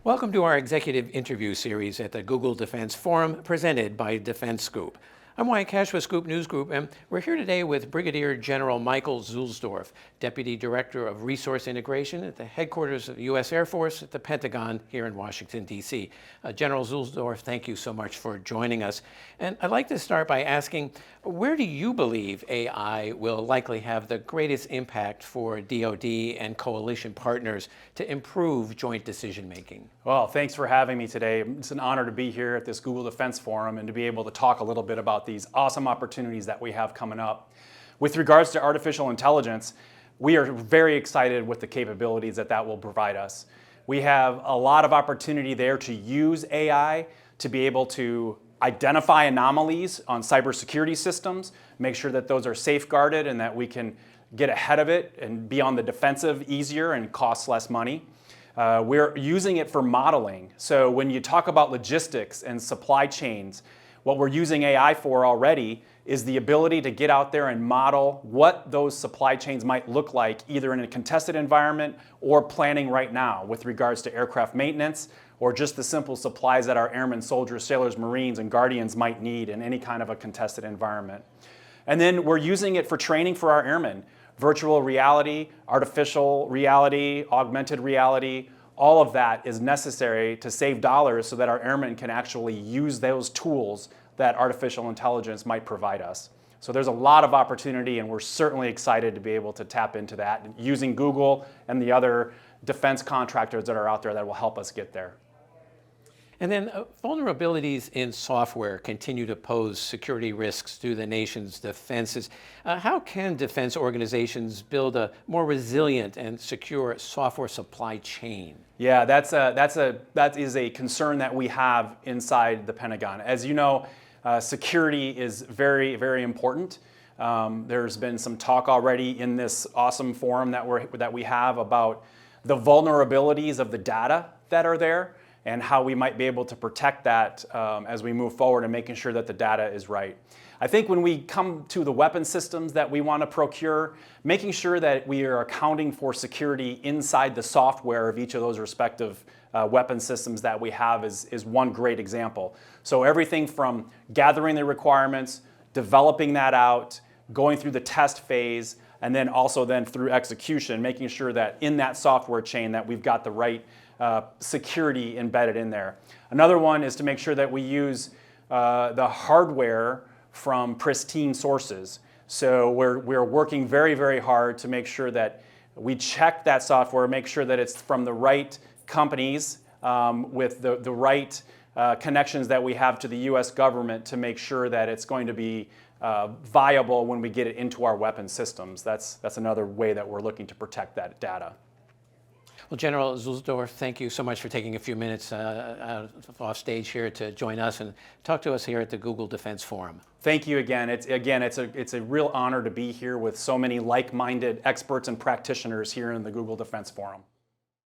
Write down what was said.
Welcome to our executive interview series at the Google Defense Forum, presented by Defense Scoop. I'm Wyatt Cash with Scoop News Group, and we're here today with Brigadier General Michael Zuhlsdorf, Deputy Director of Resource Integration at the headquarters of the U.S. Air Force at the Pentagon here in Washington, D.C. General Zuhlsdorf, thank you so much for joining us. And I'd like to start by asking, where do you believe AI will likely have the greatest impact for DoD and coalition partners to improve joint decision making? Well, thanks for having me today. It's an honor to be here at this Google Defense Forum and to be able to talk a little bit about these awesome opportunities that we have coming up. With regards to artificial intelligence, we are very excited with the capabilities that will provide us. We have a lot of opportunity there to use AI to be able to identify anomalies on cybersecurity systems, make sure that those are safeguarded and that we can get ahead of it and be on the defensive easier and cost less money. We're using it for modeling. So when you talk about logistics and supply chains, what we're using AI for already is the ability to get out there and model what those supply chains might look like, either in a contested environment or planning right now with regards to aircraft maintenance or just the simple supplies that our airmen, soldiers, sailors, Marines, and Guardians might need in any kind of a contested environment. And then we're using it for training for our airmen. Virtual reality, artificial reality, augmented reality, all of that is necessary to save dollars so that our airmen can actually use those tools that artificial intelligence might provide us. So there's a lot of opportunity, and we're certainly excited to be able to tap into that using Google and the other defense contractors that are out there that will help us get there. And then vulnerabilities in software continue to pose security risks to the nation's defenses. How can defense organizations build a more resilient and secure software supply chain? Yeah, that is a concern that we have inside the Pentagon. As you know, security is very, very important. There's been some talk already in this awesome forum that we have about the vulnerabilities of the data that are there, and how we might be able to protect that as we move forward and making sure that the data is right. I think when we come to the weapon systems that we want to procure, making sure that we are accounting for security inside the software of each of those respective weapon systems that we have is one great example. So everything from gathering the requirements, developing that out, going through the test phase, and then also through execution, making sure that in that software chain that we've got the right security embedded in there. Another one is to make sure that we use the hardware from pristine sources. So we're working very, very hard to make sure that we check that software, make sure that it's from the right companies with the right connections that we have to the US government to make sure that it's going to be viable when we get it into our weapon systems. That's another way that we're looking to protect that data. Well, General Zuhlsdorf, thank you so much for taking a few minutes off stage here to join us and talk to us here at the Google Defense Forum. Thank you again. It's a real honor to be here with so many like-minded experts and practitioners here in the Google Defense Forum.